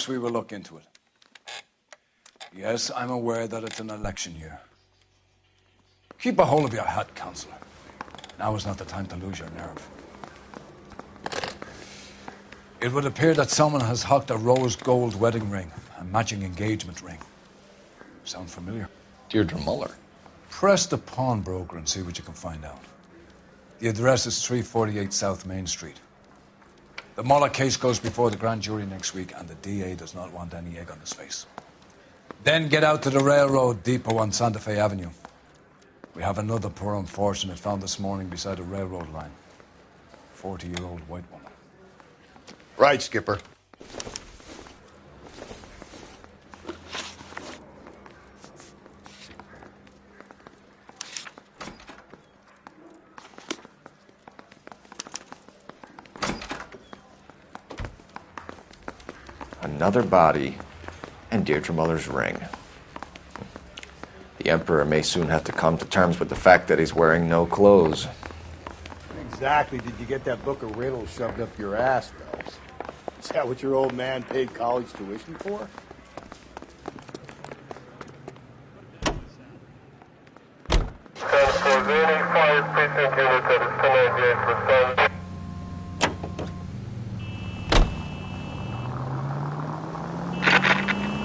course we will look into it. Yes, I'm aware that it's an election year. Keep a hold of your hat, Councillor. Now is not the time to lose your nerve. It would appear that someone has hocked a rose gold wedding ring, a matching engagement ring. Sound familiar? Deirdre Muller. Press the pawnbroker and see what you can find out. The address is 348 South Main Street. The Muller case goes before the grand jury next week, and the DA does not want any egg on his face. Then get out to the railroad depot on Santa Fe Avenue. We have another poor unfortunate found this morning beside a railroad line. 40-year-old white woman. Right, Skipper. Another body, and Deirdre Muller's ring. The Emperor may soon have to come to terms with the fact that he's wearing no clothes. Exactly did you get that book of riddles shoved up your ass, Phelps? Is that what your old man paid college tuition for?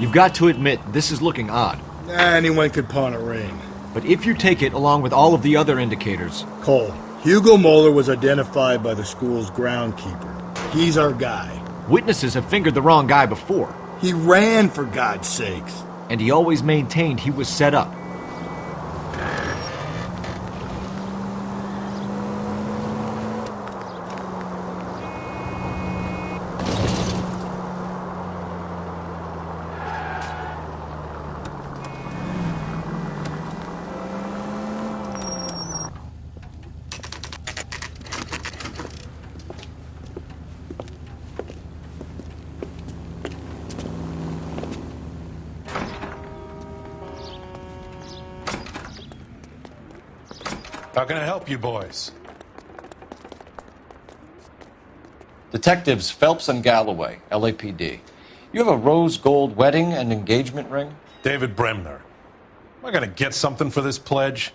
You've got to admit, this is looking odd. Anyone could pawn a ring. But if you take it along with all of the other indicators... Cole, Hugo Moeller was identified by the school's groundkeeper. He's our guy. Witnesses have fingered the wrong guy before. He ran, for God's sakes. And he always maintained he was set up. How can I help you boys? Detectives Phelps and Galloway, LAPD. You have a rose gold wedding and engagement ring? David Bremner. Am I going to get something for this pledge?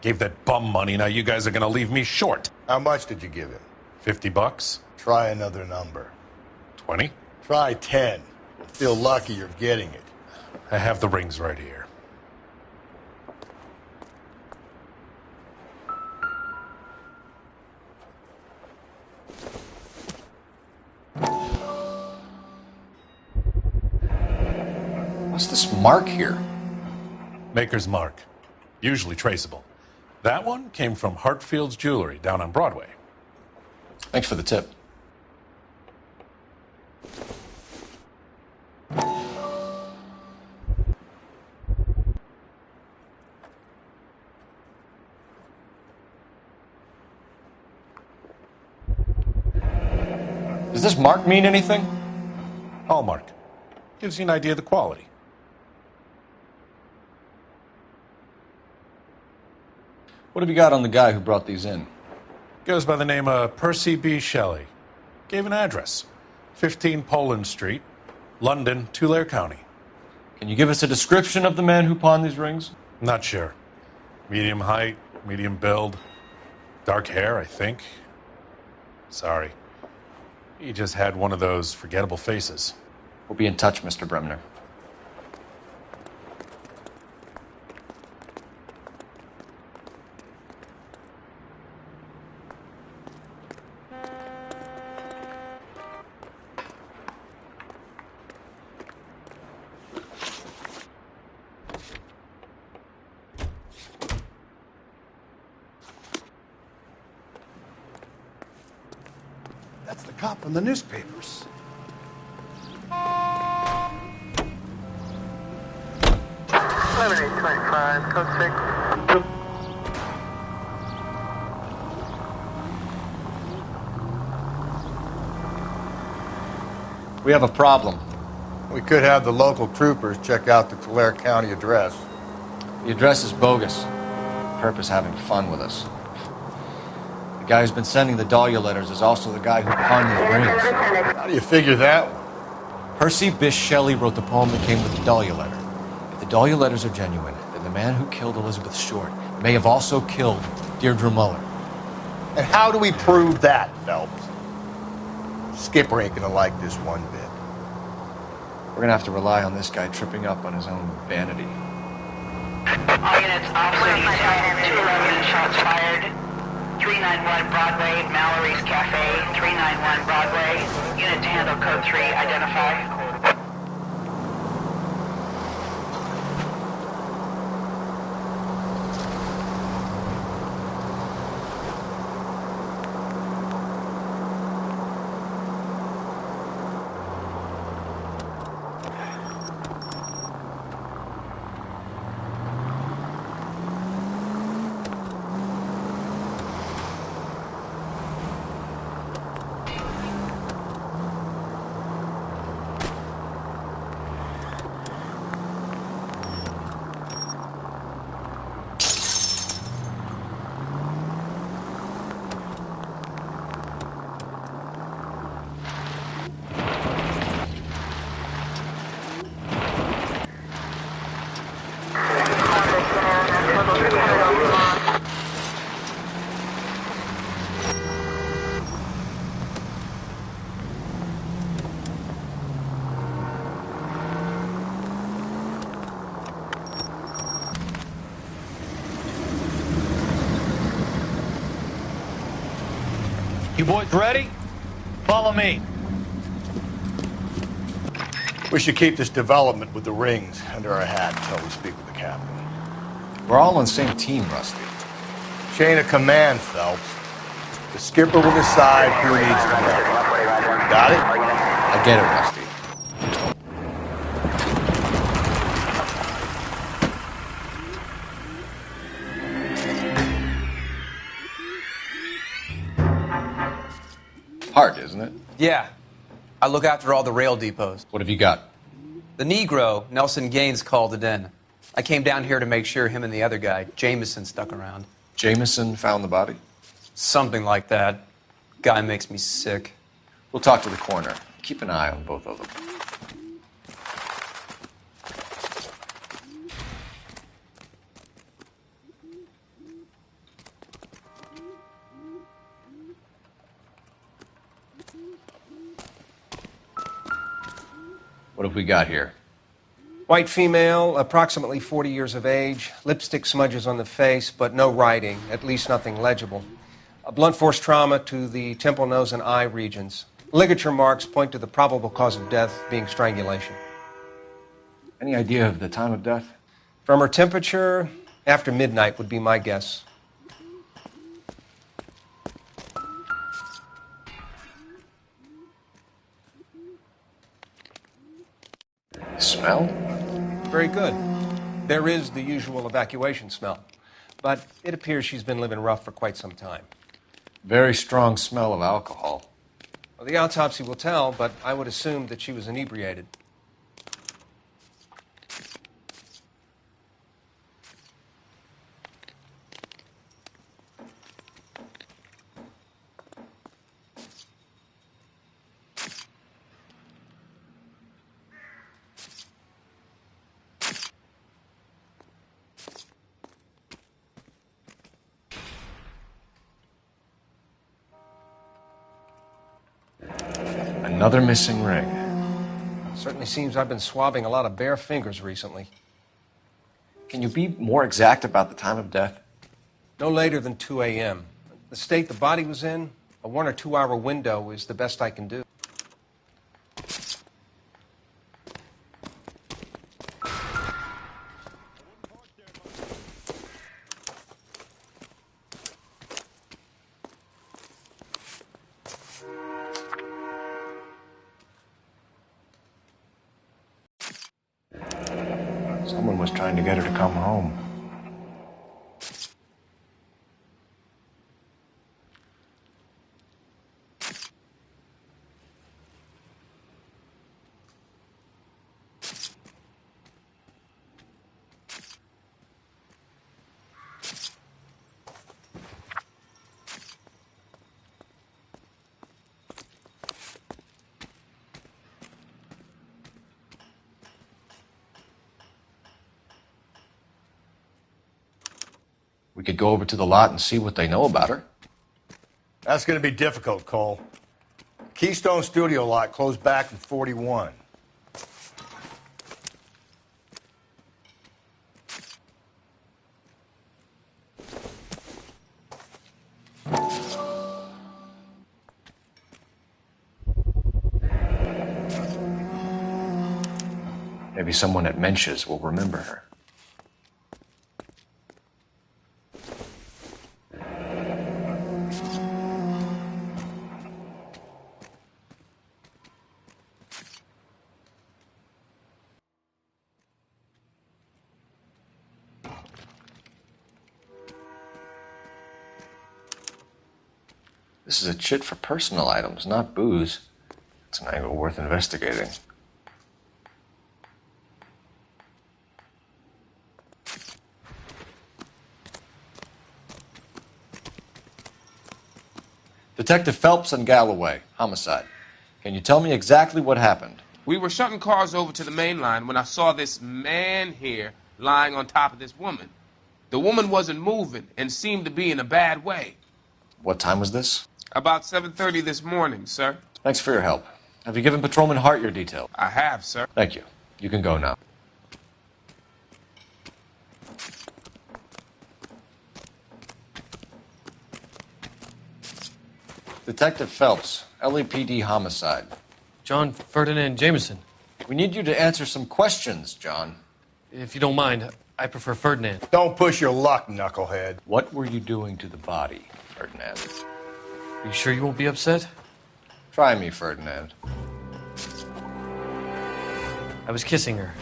Gave that bum money, now you guys are going to leave me short. How much did you give him? $50? Try another number. 20? Try 10. You'll feel lucky you're getting it. I have the rings right here. What's this mark here? Maker's mark. Usually traceable. That one came from Hartfield's Jewelry down on Broadway. Thanks for the tip. Does this mark mean anything? Hallmark. Gives you an idea of the quality. What have you got on the guy who brought these in? Goes by the name of Percy B. Shelley. Gave an address. 15 Poland Street, London, Tulare County. Can you give us a description of the man who pawned these rings? Not sure. Medium height, medium build. Dark hair, I think. Sorry. He just had one of those forgettable faces. We'll be in touch, Mr. Bremner. That's the cop in the newspapers. Code 6. We have a problem. We could have the local troopers check out the Tulare County address. The address is bogus. Perp is having fun with us. The guy who's been sending the Dahlia letters is also the guy who pawned these rings. How do you figure that one? Percy Bysshe Shelley wrote the poem that came with the Dahlia letter. If the Dahlia letters are genuine, then the man who killed Elizabeth Short may have also killed Deirdre Muller. And how do we prove that, Phelps? Skipper ain't gonna like this one bit. We're gonna have to rely on this guy tripping up on his own vanity. All units, officer detail, 211 shots fired. 391 Broadway, Mallory's Cafe, 391 Broadway. Unit to handle code 3, identify. You boys ready? Follow me. We should keep this development with the rings under our hat until we speak with the captain. We're all on the same team, Rusty. Chain of command, Phelps. The skipper will decide who needs to know. Got it? I get it, Rusty. Hard, isn't it? Yeah. I look after all the rail depots. What have you got? The Negro, Nelson Gaines, called it in. I came down here to make sure him and the other guy, Jameson, stuck around. Jameson found the body? Something like that. Guy makes me sick. We'll talk to the coroner. Keep an eye on both of them. What have we got here? White female, approximately 40 years of age, lipstick smudges on the face, but no writing, at least nothing legible. A blunt force trauma to the temple, nose, and eye regions. Ligature marks point to the probable cause of death being strangulation. Any idea of the time of death? From her temperature, after midnight would be my guess. Smell? Very good. There is the usual evacuation smell, but it appears she's been living rough for quite some time. Very strong smell of alcohol. Well, the autopsy will tell, but I would assume that she was inebriated. Another missing ring. Certainly seems I've been swabbing a lot of bare fingers recently. Can you be more exact about the time of death? No later than 2 a.m. The state the body was in, a 1 or 2 hour window is the best I can do. Someone was trying to get her to come home. We could go over to the lot and see what they know about her. That's going to be difficult, Cole. Keystone Studio lot closed back in 41. Maybe someone at Mensch's will remember her. This is a chit for personal items, not booze. It's an angle worth investigating. Detective Phelps and Galloway, homicide. Can you tell me exactly what happened? We were shutting cars over to the main line when I saw this man here lying on top of this woman. The woman wasn't moving and seemed to be in a bad way. What time was this? About 7:30 this morning, sir. Thanks for your help. Have you given Patrolman Hart your details? I have, sir. Thank you. You can go now. Detective Phelps, LAPD homicide. John Ferdinand Jameson. We need you to answer some questions, John. If you don't mind, I prefer Ferdinand. Don't push your luck, knucklehead. What were you doing to the body, Ferdinand? Are you sure you won't be upset? Try me, Ferdinand. I was kissing her.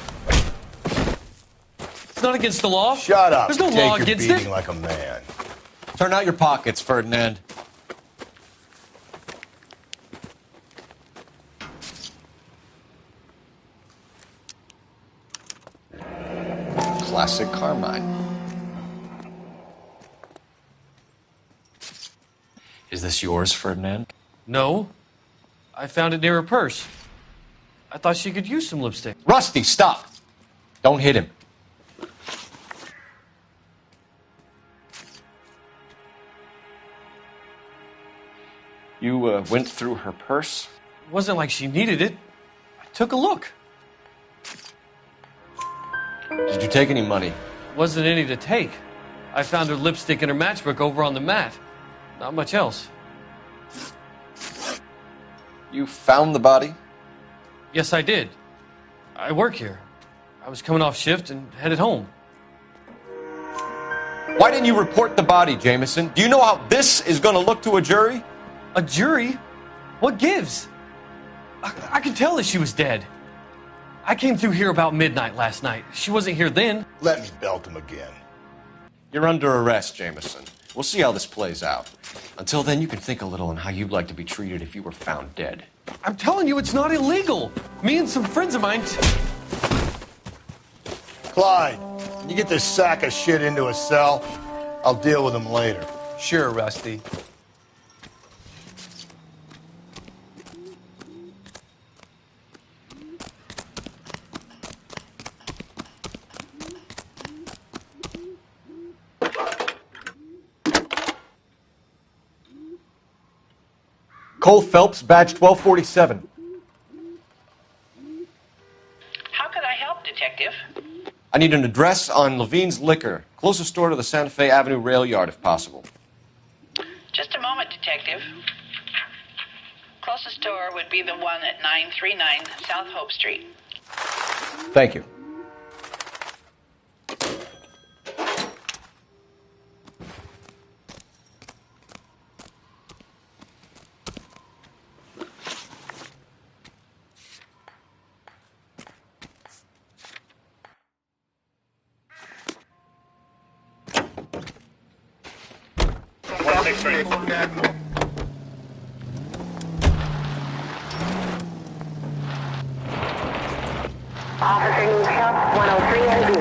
It's not against the law. Shut up. There's no Take law your against beating it. like a man. Turn out your pockets, Ferdinand. Classic Carmine. Is this yours, Ferdinand? No. I found it near her purse. I thought she could use some lipstick. Rusty, stop! Don't hit him. You went through her purse? It wasn't like she needed it. I took a look. Did you take any money? Wasn't any to take. I found her lipstick and her matchbook over on the mat. Not much else. You found the body? Yes, I did. I work here. I was coming off shift and headed home. Why didn't you report the body, Jameson? Do you know how this is going to look to a jury? A jury? What gives? I could tell that she was dead. I came through here about midnight last night. She wasn't here then. Let me belt him again. You're under arrest, Jameson. We'll see how this plays out. Until then, you can think a little on how you'd like to be treated if you were found dead. I'm telling you, it's not illegal. Me and some friends of mine... Clyde, can you get this sack of shit into a cell? I'll deal with him later. Sure, Rusty. Cole Phelps, badge 1247. How could I help, Detective? I need an address on Levine's Liquor, closest store to the Santa Fe Avenue rail yard, if possible. Just a moment, Detective. Closest store would be the one at 939 South Hope Street. Thank you. Officer needs help, 103 and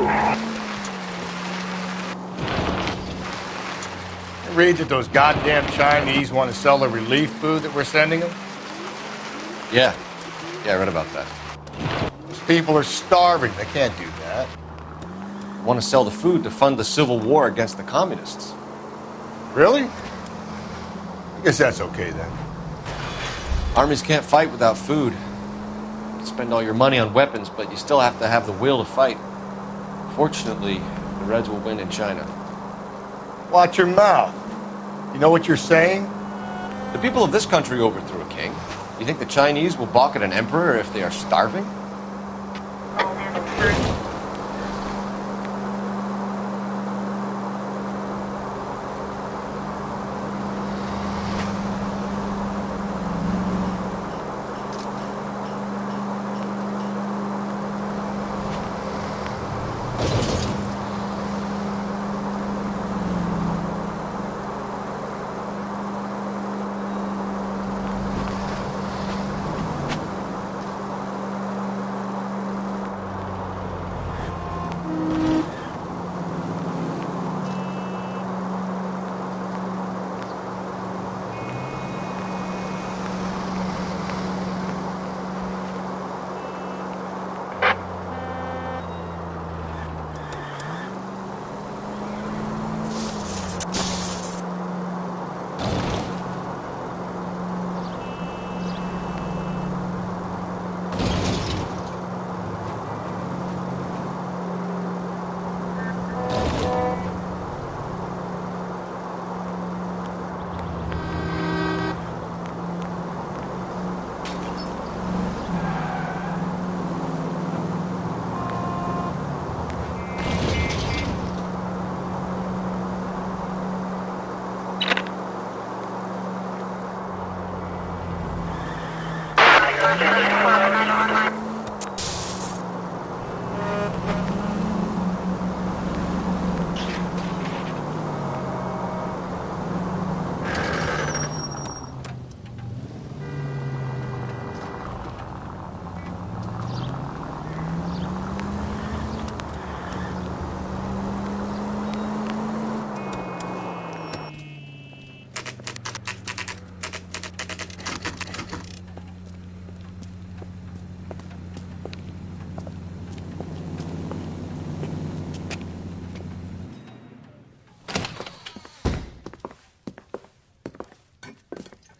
B. Read that those goddamn Chinese want to sell the relief food that we're sending them? Yeah, I read about that. Those people are starving. They can't do that. They want to sell the food to fund the civil war against the communists. Really? I guess that's okay then. Armies can't fight without food. You can spend all your money on weapons, but you still have to have the will to fight. Fortunately, the Reds will win in China. Watch your mouth. You know what you're saying? The people of this country overthrew a king. You think the Chinese will balk at an emperor if they are starving?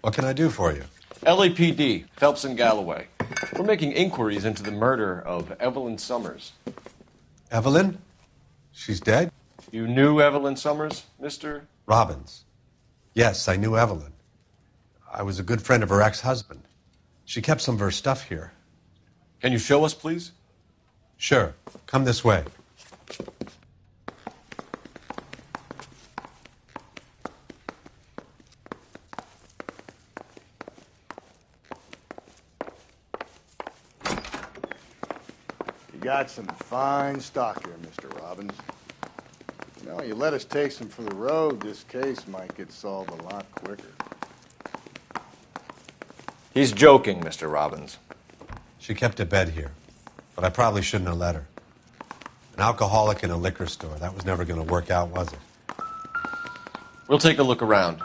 What can I do for you? LAPD, Phelps and Galloway. We're making inquiries into the murder of Evelyn Summers. Evelyn? She's dead? You knew Evelyn Summers, Mr. Robbins. Yes, I knew Evelyn. I was a good friend of her ex-husband. She kept some of her stuff here. Can you show us, please? Sure. Come this way. Got some fine stock here, Mr. Robbins. You know, you let us take some for the road, this case might get solved a lot quicker. He's joking, Mr. Robbins. She kept a bed here, but I probably shouldn't have let her. An alcoholic in a liquor store, that was never going to work out, was it? We'll take a look around.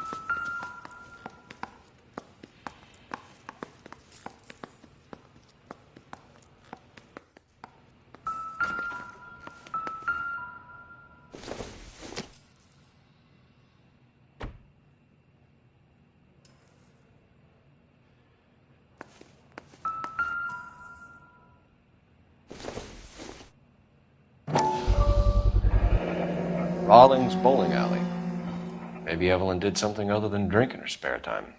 Rawlings Bowling Alley. Maybe Evelyn did something other than drink in her spare time.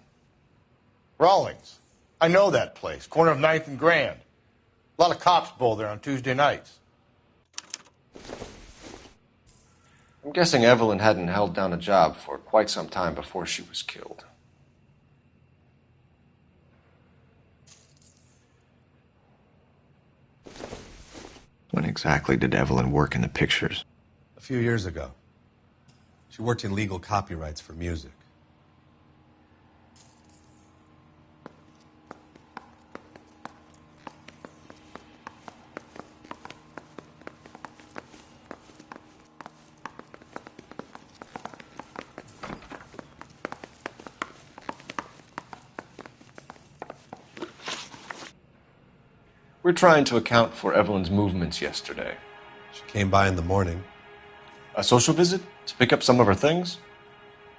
Rawlings. I know that place. Corner of 9th and Grand. A lot of cops bowl there on Tuesday nights. I'm guessing Evelyn hadn't held down a job for quite some time before she was killed. When exactly did Evelyn work in the pictures? A few years ago. She worked in legal copyrights for music. We're trying to account for Evelyn's movements yesterday. She came by in the morning, A social visit to pick up some of her things?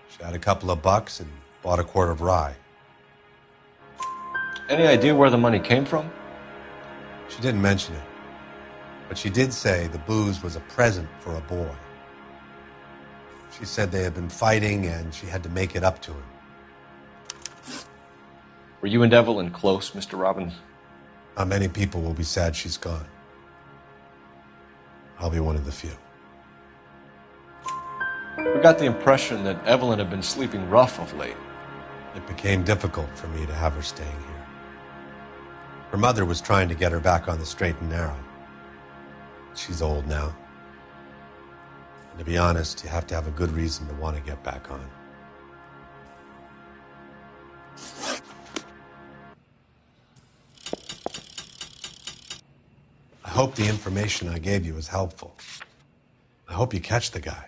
She had a couple of bucks and bought a quart of rye. Any idea where the money came from? She didn't mention it, but she did say the booze was a present for a boy. She said they had been fighting and she had to make it up to him. Were you and Evelyn close, Mr. Robbins? Not many people will be sad she's gone. I'll be one of the few. We got the impression that Evelyn had been sleeping rough of late. It became difficult for me to have her staying here. Her mother was trying to get her back on the straight and narrow. She's old now. And to be honest, you have to have a good reason to want to get back on. I hope the information I gave you is helpful. I hope you catch the guy.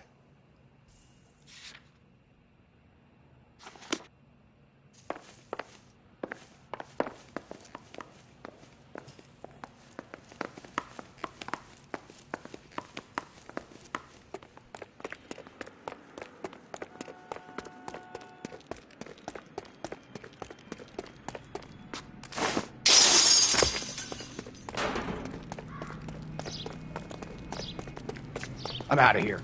I'm out of here.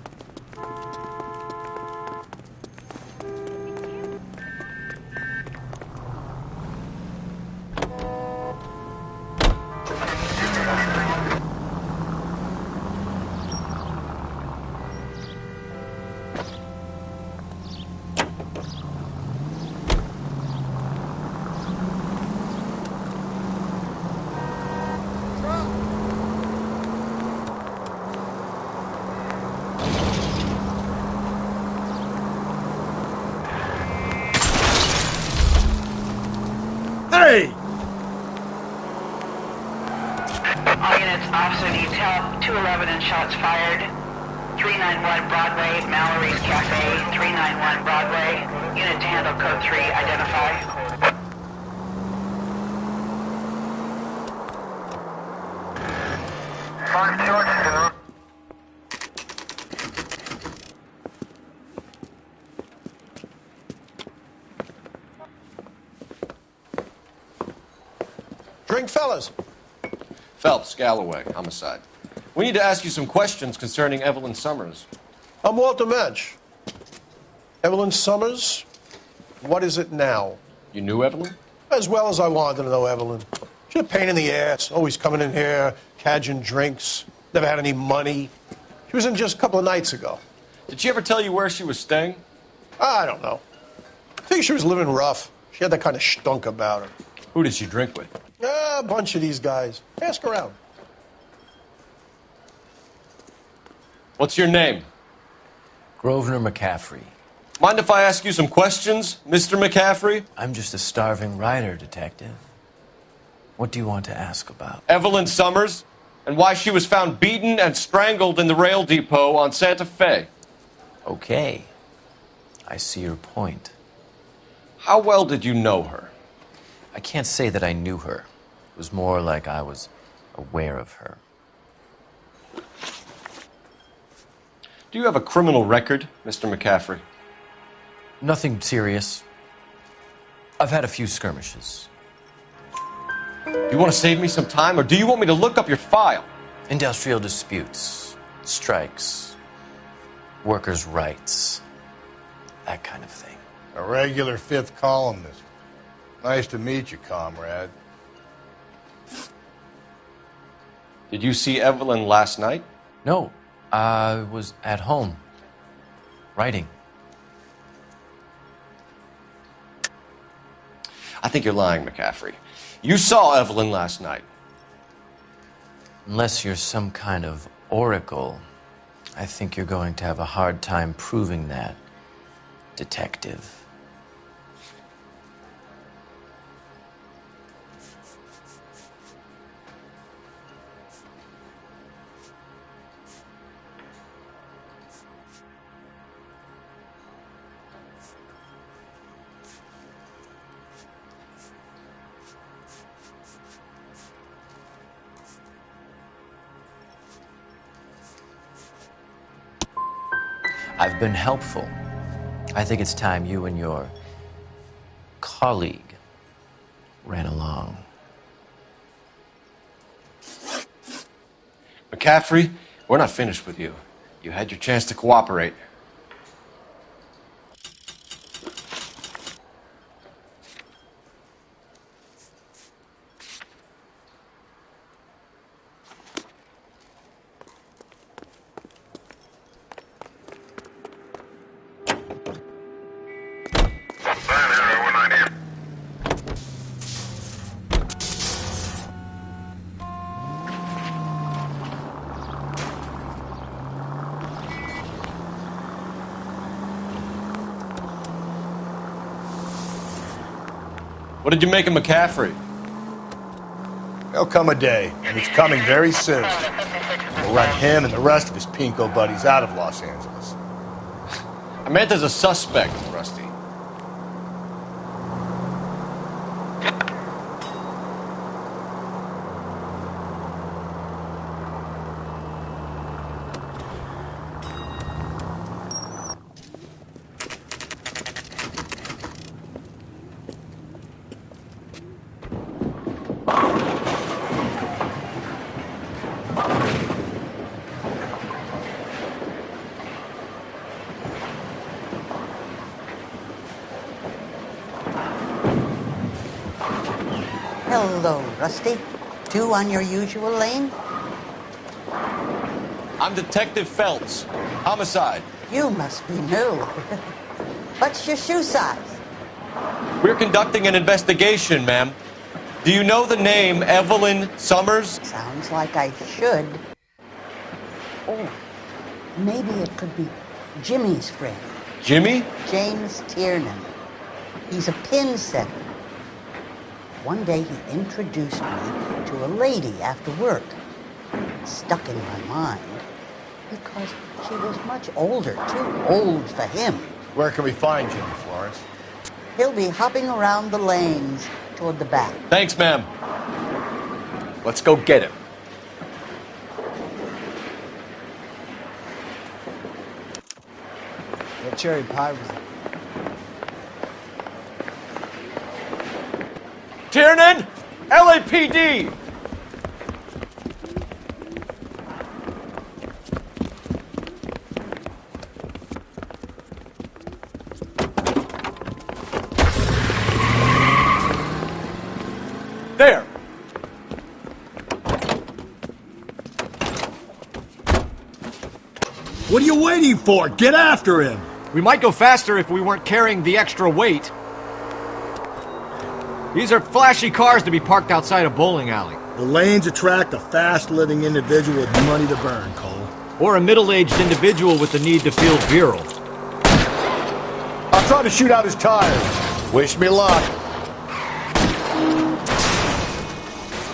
Hey! All units, officer needs help. 211 and shots fired. 391 Broadway, Mallory's Cafe. 391 Broadway. Unit to handle code 3, identify. Drink, fellas. Phelps, Galloway, homicide. We need to ask you some questions concerning Evelyn Summers. I'm Walter Mensch. Evelyn Summers, what is it now? You knew Evelyn? As well as I wanted to know Evelyn. She's a pain in the ass, always coming in here, cadging drinks, never had any money. She was in just a couple of nights ago. Did she ever tell you where she was staying? I don't know. I think she was living rough. She had that kind of stunk about her. Who did she drink with? A bunch of these guys. Ask around. What's your name? Grosvenor McCaffrey. Mind if I ask you some questions, Mr. McCaffrey? I'm just a starving writer, detective. What do you want to ask about? Evelyn Summers, and why she was found beaten and strangled in the rail depot on Santa Fe. Okay. I see your point. How well did you know her? I can't say that I knew her. It was more like I was aware of her. Do you have a criminal record, Mr. McCaffrey? Nothing serious. I've had a few skirmishes. Do you want to save me some time, or do you want me to look up your file? Industrial disputes, strikes, workers' rights, that kind of thing. A regular fifth columnist. Nice to meet you, comrade. Did you see Evelyn last night? No, I was at home, writing. I think you're lying, McCaffrey. You saw Evelyn last night. Unless you're some kind of oracle, I think you're going to have a hard time proving that, detective. I've been helpful. I think it's time you and your colleague ran along. McCaffrey, we're not finished with you. You had your chance to cooperate. What did you make of McCaffrey? There'll come a day, and it's coming very soon. We'll run him and the rest of his pinko buddies out of Los Angeles. I meant as a suspect, Rusty. Hello, Rusty. Two on your usual lane? I'm Detective Phelps. Homicide. You must be new. What's your shoe size? We're conducting an investigation, ma'am. Do you know the name Evelyn Summers? Sounds like I should. Oh, maybe it could be Jimmy's friend. Jimmy? James Tiernan. He's a pin setter. One day he introduced me to a lady after work. It stuck in my mind because she was much older, too old for him. Where can we find Jimmy, Florence? He'll be hopping around the lanes toward the back. Thanks, ma'am. Let's go get him. That cherry pie was... Tiernan! LAPD! There! What are you waiting for? Get after him! We might go faster if we weren't carrying the extra weight. These are flashy cars to be parked outside a bowling alley. The lanes attract a fast-living individual with money to burn, Cole. Or a middle-aged individual with the need to feel virile. I'll try to shoot out his tires. Wish me luck.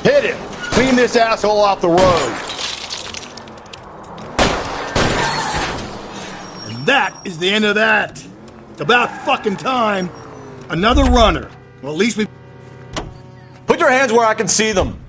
Hit him! Clean this asshole off the road. And that is the end of that. It's about fucking time. Another runner. Well, at least we... Put your hands where I can see them.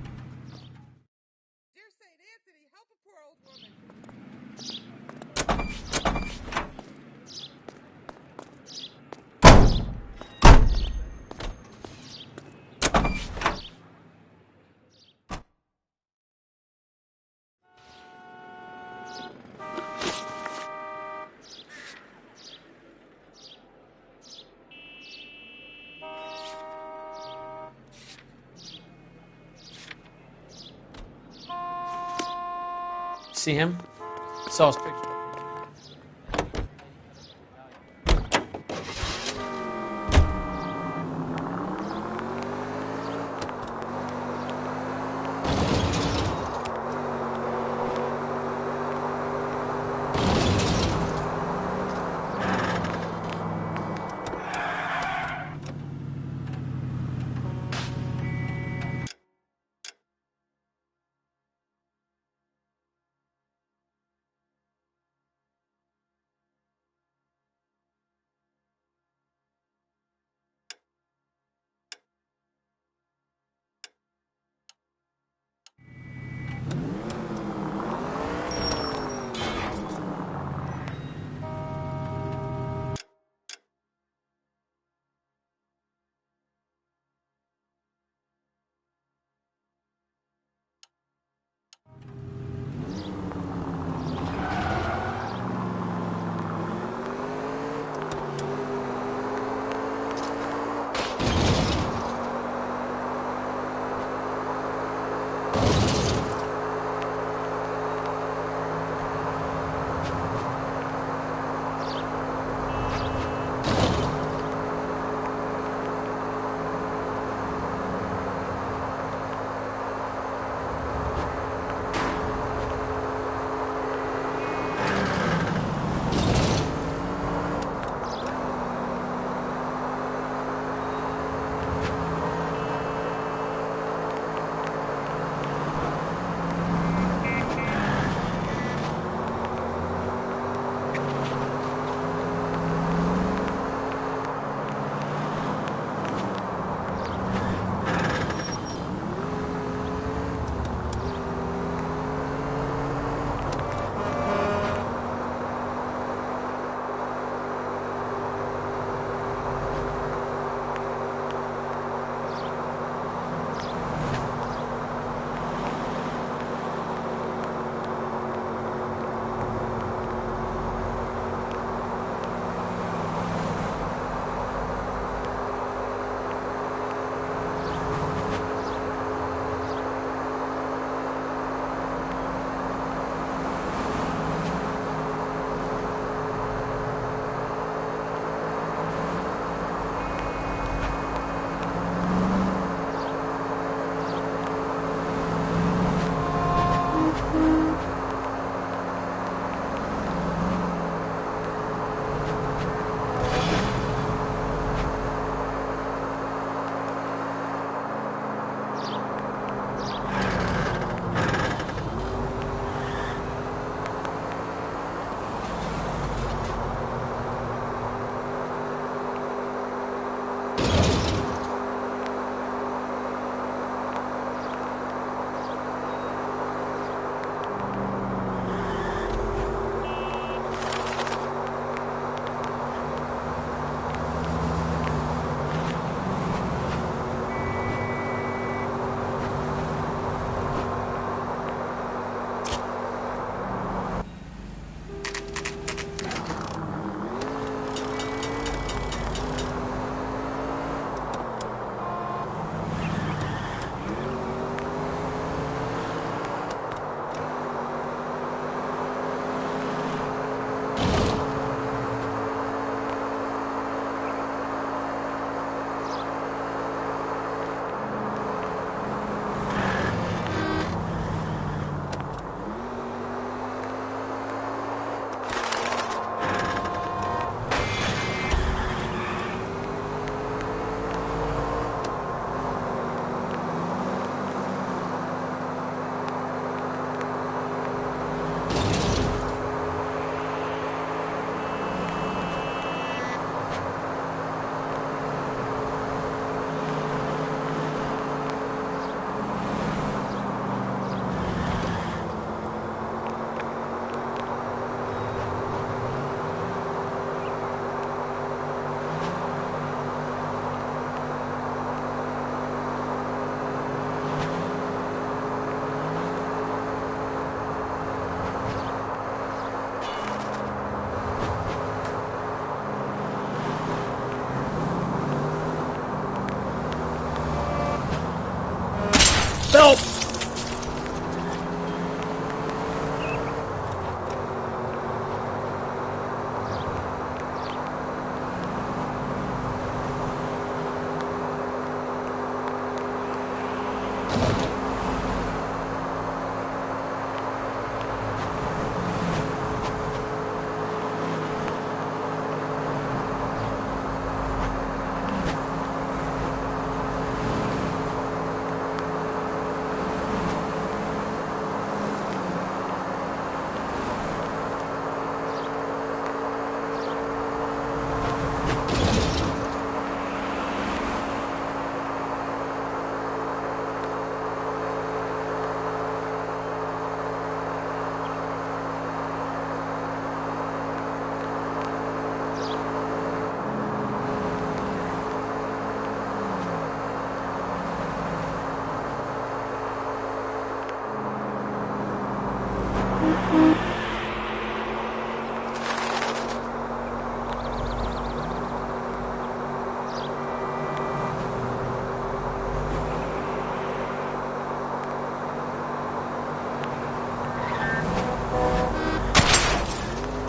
See him? Saw his picture.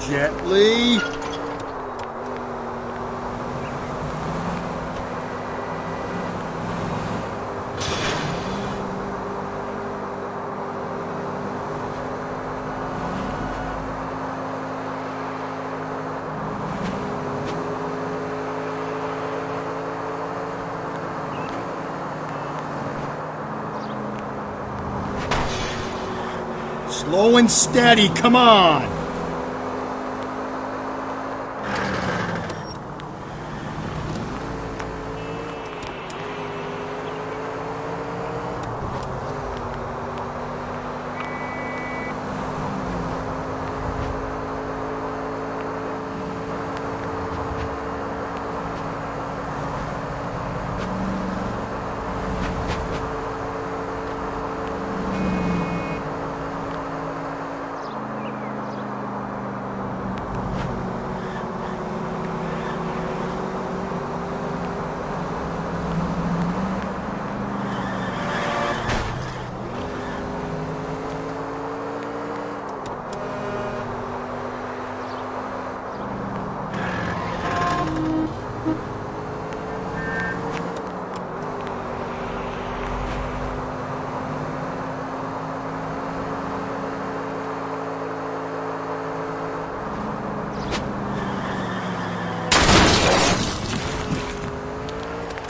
Gently. Slow and steady, come on!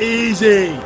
Easy!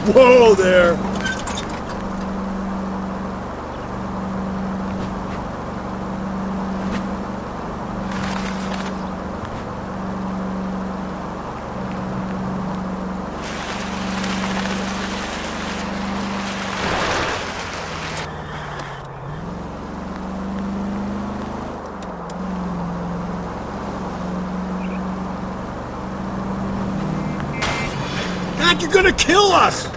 Whoa there! God, you're gonna kill us!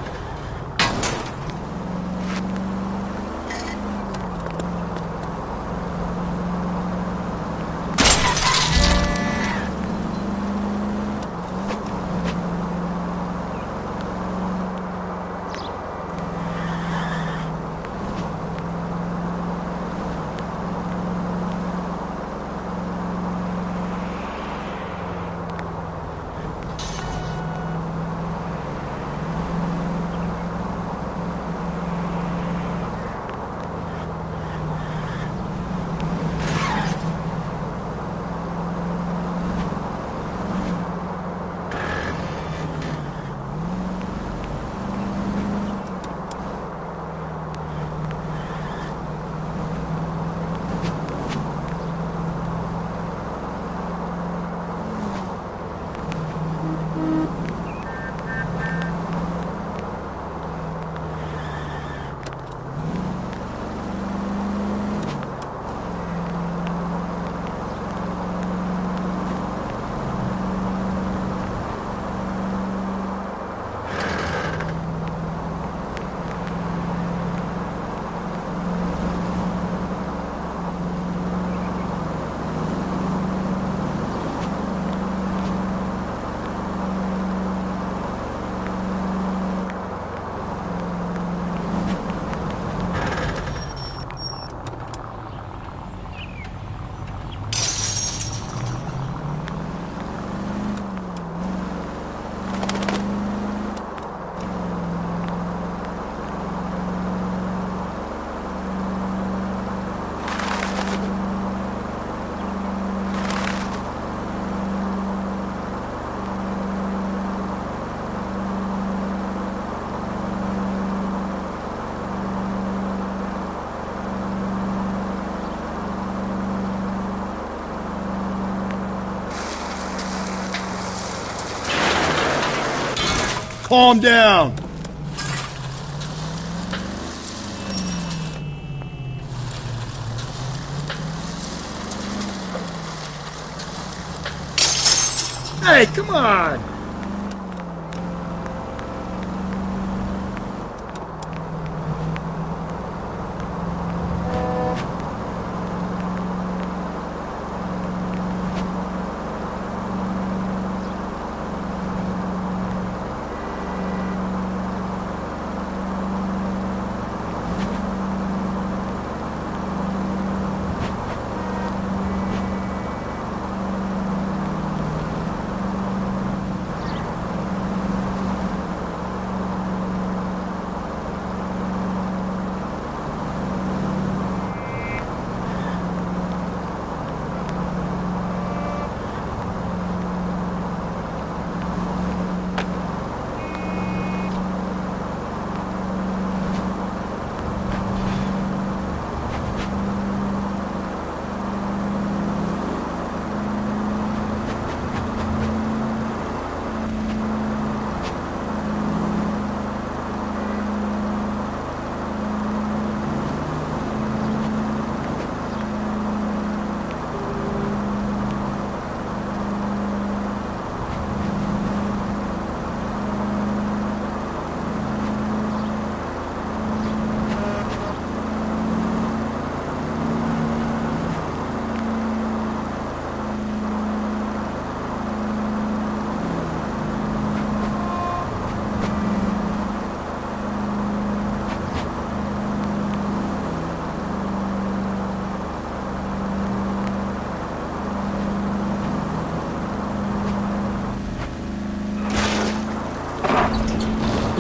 Calm down. Hey, come on.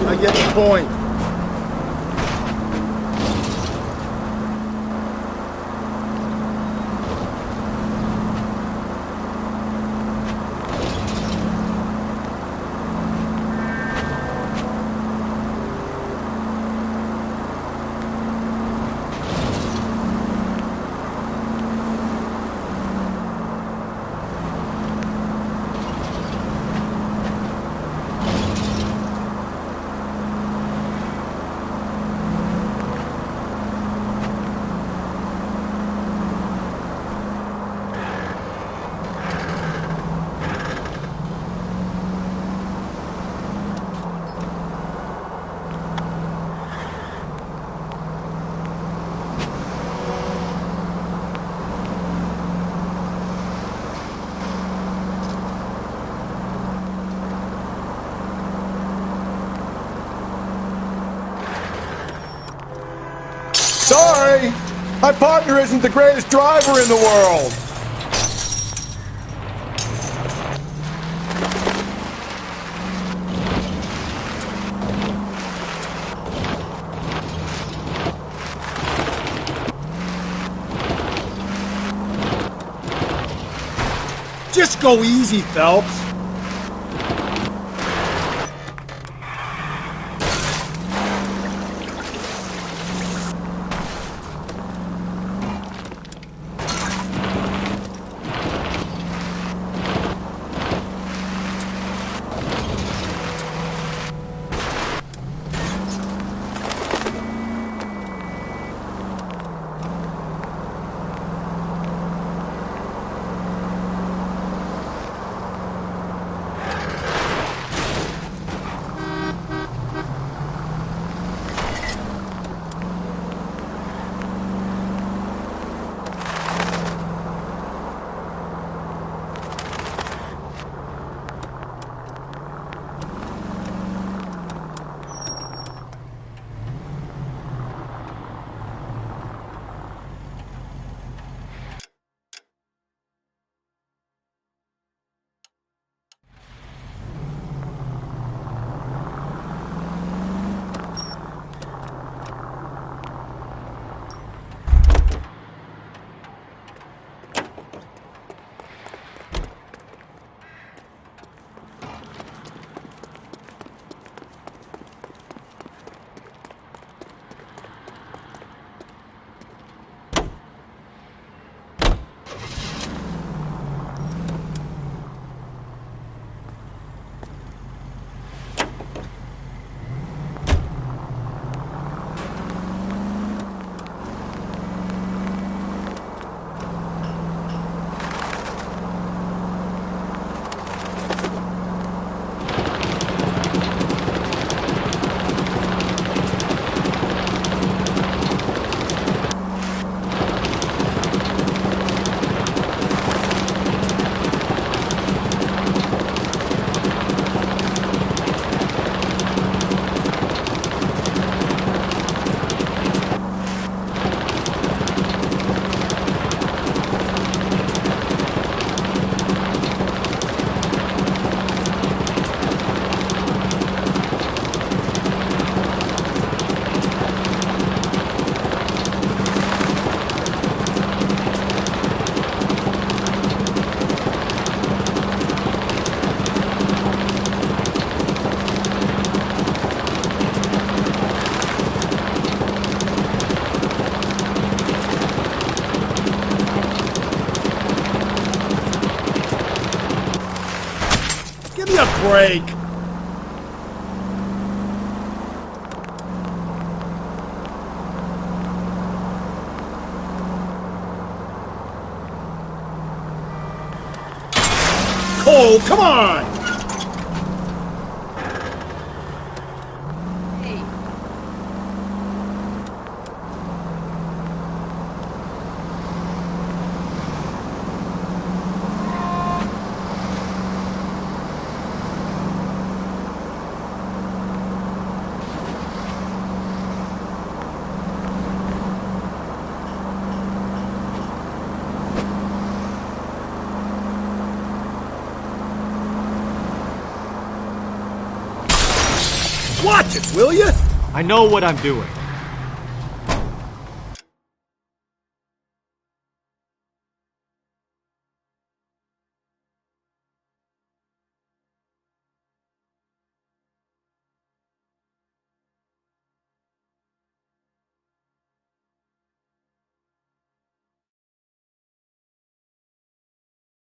I get the point. way! My partner isn't the greatest driver in the world! Just go easy, Phelps. Break. Cole, come on! Watch it, will you? I know what I'm doing.